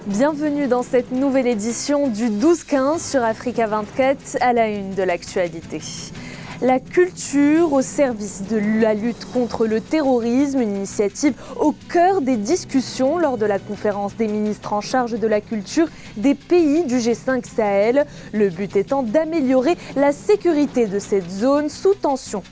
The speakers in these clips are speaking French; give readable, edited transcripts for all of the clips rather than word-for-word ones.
Bienvenue dans cette nouvelle édition du 12-15 sur Africa 24 à la une de l'actualité. La culture au service de la lutte contre le terrorisme, une initiative au cœur des discussions lors de la conférence des ministres en charge de la culture des pays du G5 Sahel. Le but étant d'améliorer la sécurité de cette zone sous tension.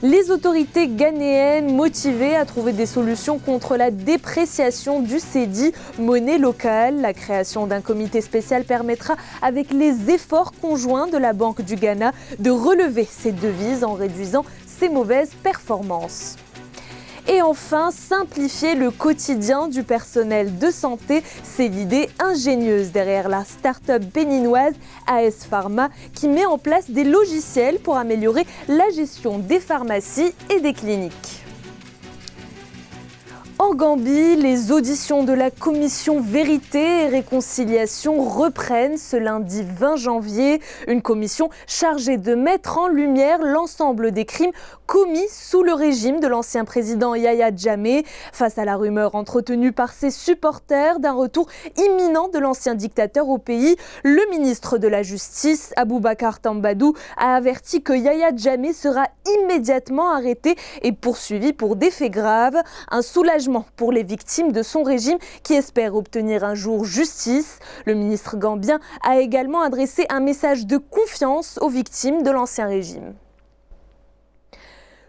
Les autorités ghanéennes motivées à trouver des solutions contre la dépréciation du cedi, monnaie locale. La création d'un comité spécial permettra, avec les efforts conjoints de la Banque du Ghana, de relever ces devises en réduisant ses mauvaises performances. Et enfin, simplifier le quotidien du personnel de santé, c'est l'idée ingénieuse derrière la start-up béninoise AS Pharma qui met en place des logiciels pour améliorer la gestion des pharmacies et des cliniques. En Gambie, les auditions de la commission Vérité et Réconciliation reprennent ce lundi 20 janvier. Une commission chargée de mettre en lumière l'ensemble des crimes commis sous le régime de l'ancien président Yahya Jammeh. Face à la rumeur entretenue par ses supporters d'un retour imminent de l'ancien dictateur au pays, le ministre de la Justice, Aboubacar Tambadou, a averti que Yahya Jammeh sera immédiatement arrêté et poursuivi pour des faits graves. Un soulagement pour les victimes de son régime qui espèrent obtenir un jour justice. Le ministre gambien a également adressé un message de confiance aux victimes de l'ancien régime.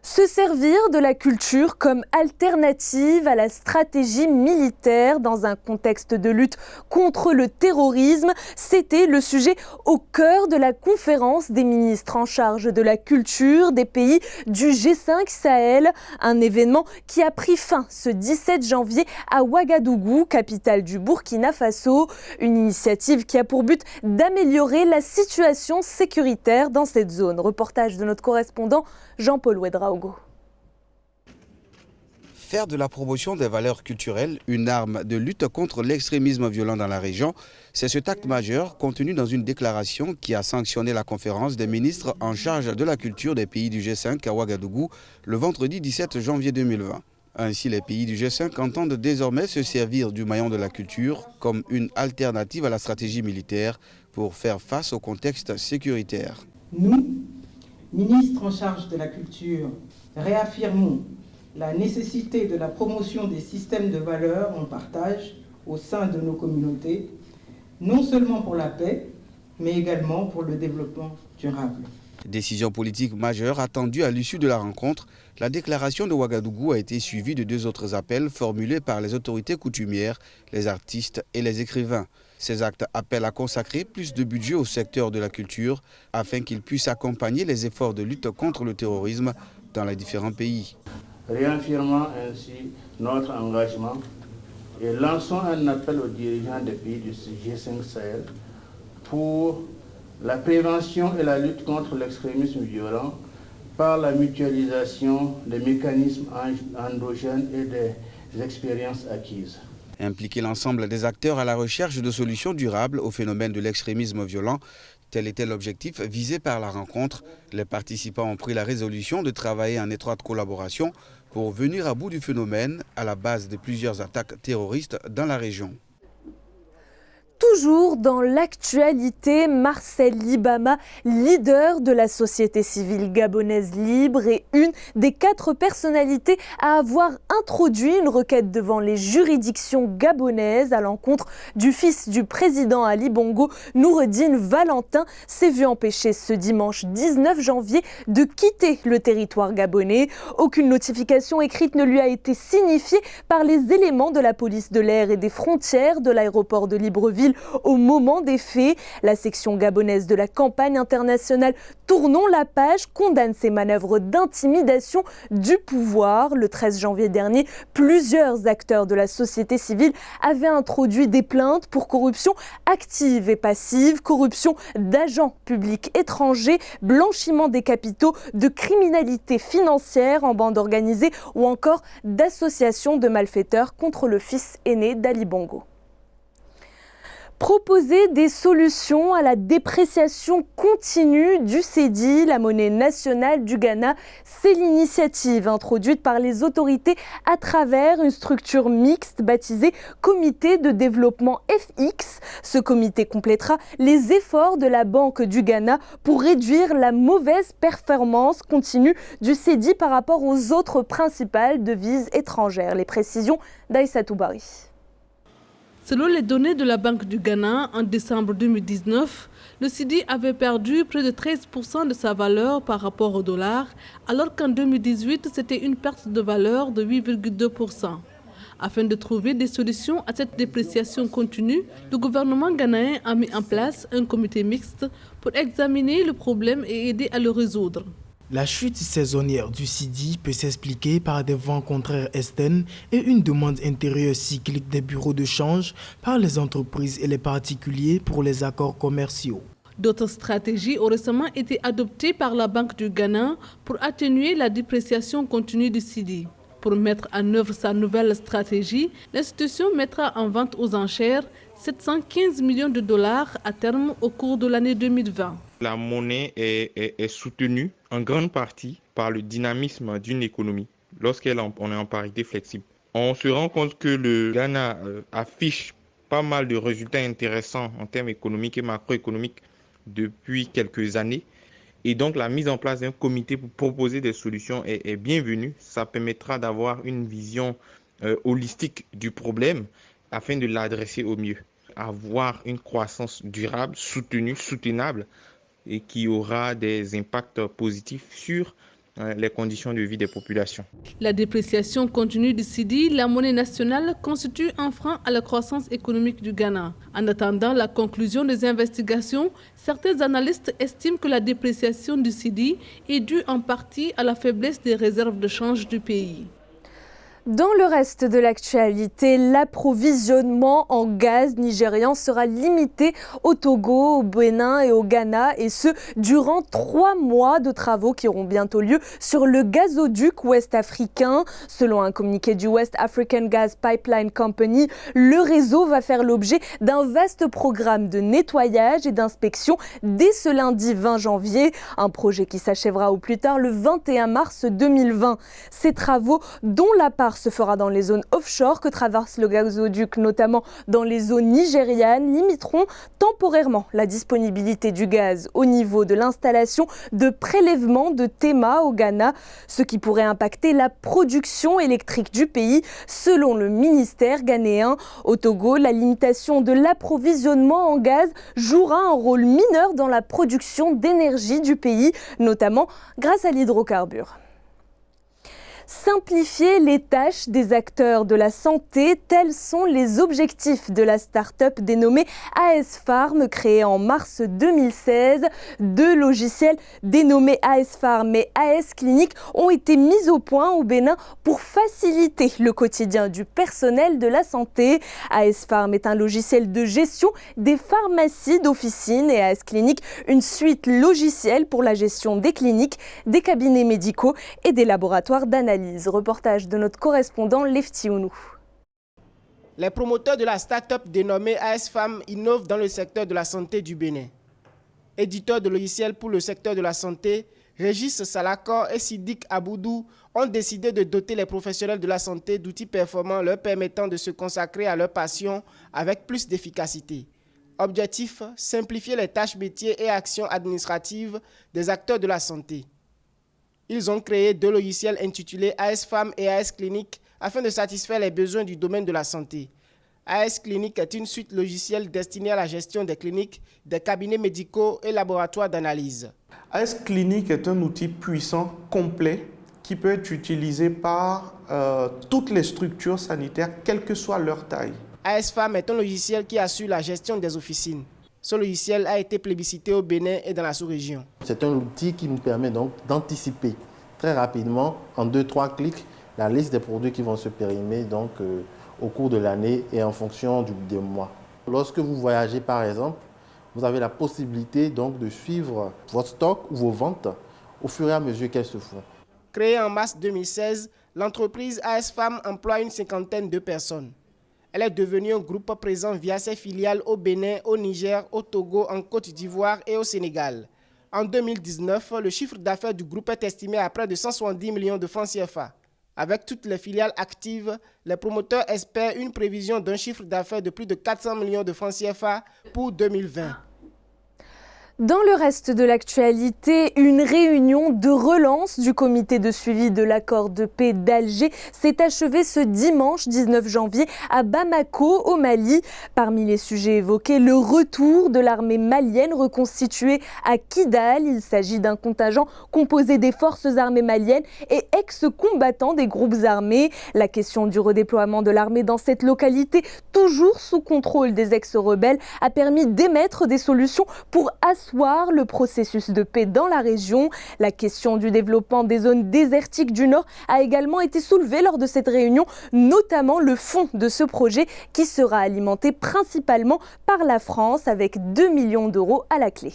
Se servir de la culture comme alternative à la stratégie militaire dans un contexte de lutte contre le terrorisme, c'était le sujet au cœur de la conférence des ministres en charge de la culture des pays du G5 Sahel, un événement qui a pris fin ce 17 janvier à Ouagadougou, capitale du Burkina Faso, une initiative qui a pour but d'améliorer la situation sécuritaire dans cette zone. Reportage de notre correspondant Jean-Paul Ouedraogo. Faire de la promotion des valeurs culturelles une arme de lutte contre l'extrémisme violent dans la région, c'est cet acte majeur contenu dans une déclaration qui a sanctionné la conférence des ministres en charge de la culture des pays du G5 à Ouagadougou le vendredi 17 janvier 2020. Ainsi, les pays du G5 entendent désormais se servir du maillon de la culture comme une alternative à la stratégie militaire pour faire face au contexte sécuritaire. Nous, ministres en charge de la culture, réaffirmons la nécessité de la promotion des systèmes de valeurs en partage au sein de nos communautés, non seulement pour la paix, mais également pour le développement durable. Décision politique majeure attendue à l'issue de la rencontre, la déclaration de Ouagadougou a été suivie de deux autres appels formulés par les autorités coutumières, les artistes et les écrivains. Ces actes appellent à consacrer plus de budget au secteur de la culture afin qu'il puisse accompagner les efforts de lutte contre le terrorisme dans les différents pays. Réaffirmant ainsi notre engagement et lançons un appel aux dirigeants des pays du G5 Sahel pour la prévention et la lutte contre l'extrémisme violent par la mutualisation des mécanismes endogènes et des expériences acquises. Impliquer l'ensemble des acteurs à la recherche de solutions durables au phénomène de l'extrémisme violent, tel était l'objectif visé par la rencontre. Les participants ont pris la résolution de travailler en étroite collaboration pour venir à bout du phénomène à la base de plusieurs attaques terroristes dans la région. Toujours dans l'actualité, Marcel Libama, leader de la société civile gabonaise libre et une des 4 personnalités à avoir introduit une requête devant les juridictions gabonaises à l'encontre du fils du président Ali Bongo, Noureddine Valentin, s'est vu empêcher ce dimanche 19 janvier de quitter le territoire gabonais. Aucune notification écrite ne lui a été signifiée par les éléments de la police de l'air et des frontières de l'aéroport de Libreville au moment des faits. La section gabonaise de la campagne internationale Tournons la page condamne ces manœuvres d'intimidation du pouvoir. Le 13 janvier dernier, plusieurs acteurs de la société civile avaient introduit des plaintes pour corruption active et passive, corruption d'agents publics étrangers, blanchiment des capitaux, de criminalité financière en bande organisée ou encore d'associations de malfaiteurs contre le fils aîné d'Ali Bongo. Proposer des solutions à la dépréciation continue du cedi, la monnaie nationale du Ghana, c'est l'initiative introduite par les autorités à travers une structure mixte baptisée Comité de développement FX. Ce comité complétera les efforts de la Banque du Ghana pour réduire la mauvaise performance continue du cedi par rapport aux autres principales devises étrangères. Les précisions d'Aïssatou Bari. Selon les données de la Banque du Ghana, en décembre 2019, le cedi avait perdu près de 13% de sa valeur par rapport au dollar, alors qu'en 2018, c'était une perte de valeur de 8,2%. Afin de trouver des solutions à cette dépréciation continue, le gouvernement ghanéen a mis en place un comité mixte pour examiner le problème et aider à le résoudre. La chute saisonnière du cedi peut s'expliquer par des vents contraires externes et une demande intérieure cyclique des bureaux de change par les entreprises et les particuliers pour les accords commerciaux. D'autres stratégies ont récemment été adoptées par la Banque du Ghana pour atténuer la dépréciation continue du cedi. Pour mettre en œuvre sa nouvelle stratégie, l'institution mettra en vente aux enchères 715 millions de dollars à terme au cours de l'année 2020. La monnaie est soutenue en grande partie par le dynamisme d'une économie lorsqu'on est en parité flexible. On se rend compte que le Ghana affiche pas mal de résultats intéressants en termes économiques et macroéconomiques depuis quelques années. Et donc la mise en place d'un comité pour proposer des solutions est bienvenue. Ça permettra d'avoir une vision holistique du problème afin de l'adresser au mieux. Avoir une croissance durable, soutenable et qui aura des impacts positifs sur les conditions de vie des populations. La dépréciation continue du cedi, la monnaie nationale, constitue un frein à la croissance économique du Ghana. En attendant la conclusion des investigations, certains analystes estiment que la dépréciation du cedi est due en partie à la faiblesse des réserves de change du pays. Dans le reste de l'actualité, l'approvisionnement en gaz nigérian sera limité au Togo, au Bénin et au Ghana, et ce, durant 3 mois de travaux qui auront bientôt lieu sur le gazoduc ouest-africain. Selon un communiqué du West African Gas Pipeline Company, le réseau va faire l'objet d'un vaste programme de nettoyage et d'inspection dès ce lundi 20 janvier, un projet qui s'achèvera au plus tard le 21 mars 2020. Ces travaux, dont la part se fera dans les zones offshore que traverse le gazoduc, notamment dans les zones nigérianes, limiteront temporairement la disponibilité du gaz au niveau de l'installation de prélèvement de Tema au Ghana, ce qui pourrait impacter la production électrique du pays, selon le ministère ghanéen. Au Togo, la limitation de l'approvisionnement en gaz jouera un rôle mineur dans la production d'énergie du pays, notamment grâce à l'hydrocarbure. Simplifier les tâches des acteurs de la santé, tels sont les objectifs de la start-up dénommée AS Pharm, créée en mars 2016. 2 logiciels dénommés AS Pharm et AS Clinique ont été mis au point au Bénin pour faciliter le quotidien du personnel de la santé. AS Pharm est un logiciel de gestion des pharmacies d'officine et AS Clinique une suite logicielle pour la gestion des cliniques, des cabinets médicaux et des laboratoires d'analyse. Reportage de notre correspondant Lefti Ounou. Les promoteurs de la start-up dénommée AS Pharm innovent dans le secteur de la santé du Bénin. Éditeurs de logiciels pour le secteur de la santé, Régis Salakor et Sidik Aboudou ont décidé de doter les professionnels de la santé d'outils performants leur permettant de se consacrer à leur passion avec plus d'efficacité. Objectif, simplifier les tâches métiers et actions administratives des acteurs de la santé. Ils ont créé 2 logiciels intitulés AS Pharm et AS Clinique afin de satisfaire les besoins du domaine de la santé. AS Clinique est une suite logicielle destinée à la gestion des cliniques, des cabinets médicaux et laboratoires d'analyse. AS Clinique est un outil puissant, complet, qui peut être utilisé par toutes les structures sanitaires, quelle que soit leur taille. AS Pharm est un logiciel qui assure la gestion des officines. Ce logiciel a été plébiscité au Bénin et dans la sous-région. C'est un outil qui nous permet donc d'anticiper très rapidement, en 2-3 clics, la liste des produits qui vont se périmer donc, au cours de l'année et en fonction des mois. Lorsque vous voyagez par exemple, vous avez la possibilité donc de suivre votre stock ou vos ventes au fur et à mesure qu'elles se font. Créée en mars 2016, l'entreprise AS Pharm emploie une 50aine de personnes. Elle est devenue un groupe présent via ses filiales au Bénin, au Niger, au Togo, en Côte d'Ivoire et au Sénégal. En 2019, le chiffre d'affaires du groupe est estimé à près de 170 millions de francs CFA. Avec toutes les filiales actives, les promoteurs espèrent une prévision d'un chiffre d'affaires de plus de 400 millions de francs CFA pour 2020. Dans le reste de l'actualité, une réunion de relance du comité de suivi de l'accord de paix d'Alger s'est achevée ce dimanche 19 janvier à Bamako, au Mali. Parmi les sujets évoqués, le retour de l'armée malienne reconstituée à Kidal. Il s'agit d'un contingent composé des forces armées maliennes et ex-combattants des groupes armés. La question du redéploiement de l'armée dans cette localité, toujours sous contrôle des ex-rebelles, a permis d'émettre des solutions pour assurer le processus de paix dans la région. La question du développement des zones désertiques du Nord a également été soulevée lors de cette réunion, notamment le fond de ce projet qui sera alimenté principalement par la France avec 2 millions d'euros à la clé.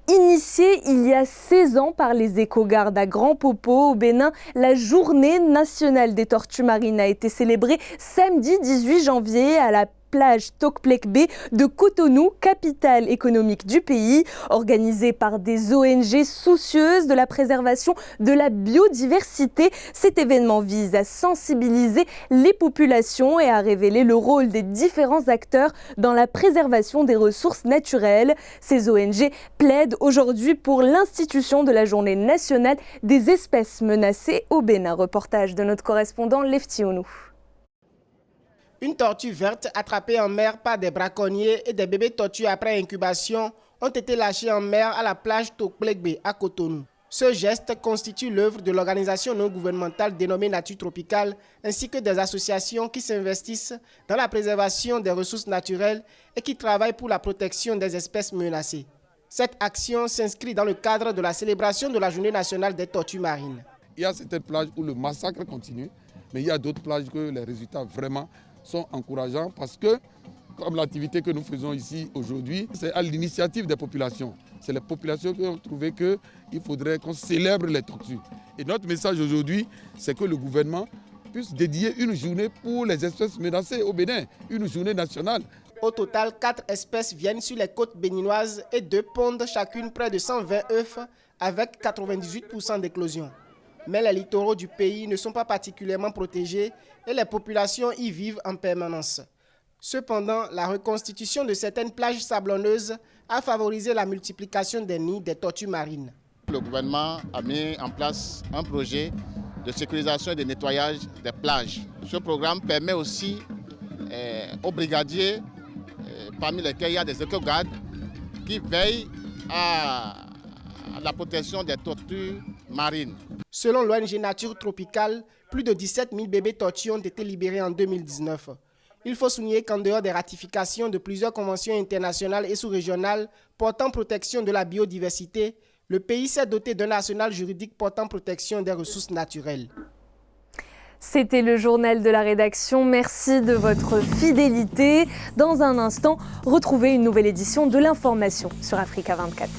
Initiée il y a 16 ans par les éco-gardes à Grand Popo au Bénin, la journée nationale des tortues marines a été célébrée samedi 18 janvier à la plage Tokplek-Bay de Cotonou, capitale économique du pays. Organisée par des ONG soucieuses de la préservation de la biodiversité, cet événement vise à sensibiliser les populations et à révéler le rôle des différents acteurs dans la préservation des ressources naturelles. Ces ONG plaident aujourd'hui pour l'institution de la Journée nationale des espèces menacées au Bénin. Reportage de notre correspondant Lefty Onou. Une tortue verte attrapée en mer par des braconniers et des bébés tortues après incubation ont été lâchés en mer à la plage Tokplek-Bay à Cotonou. Ce geste constitue l'œuvre de l'organisation non gouvernementale dénommée Nature Tropicale ainsi que des associations qui s'investissent dans la préservation des ressources naturelles et qui travaillent pour la protection des espèces menacées. Cette action s'inscrit dans le cadre de la célébration de la Journée nationale des tortues marines. Il y a certaines plages où le massacre continue, mais il y a d'autres plages que les résultats vraiment sont encourageants parce que, comme l'activité que nous faisons ici aujourd'hui, c'est à l'initiative des populations. C'est les populations qui ont trouvé qu'il faudrait qu'on célèbre les tortues. Et notre message aujourd'hui, c'est que le gouvernement puisse dédier une journée pour les espèces menacées au Bénin, une journée nationale. Au total, 4 espèces viennent sur les côtes béninoises et 2 pondent chacune près de 120 œufs avec 98% d'éclosion. Mais les littoraux du pays ne sont pas particulièrement protégés et les populations y vivent en permanence. Cependant, la reconstitution de certaines plages sablonneuses a favorisé la multiplication des nids des tortues marines. Le gouvernement a mis en place un projet de sécurisation et de nettoyage des plages. Ce programme permet aussi aux brigadiers, parmi lesquels il y a des éco-gardes, qui veillent à la protection des tortues marines. Selon l'ONG Nature Tropicale, plus de 17 000 bébés tortues ont été libérés en 2019. Il faut souligner qu'en dehors des ratifications de plusieurs conventions internationales et sous-régionales portant protection de la biodiversité, le pays s'est doté d'un arsenal juridique portant protection des ressources naturelles. C'était le journal de la rédaction. Merci de votre fidélité. Dans un instant, retrouvez une nouvelle édition de l'information sur Africa 24.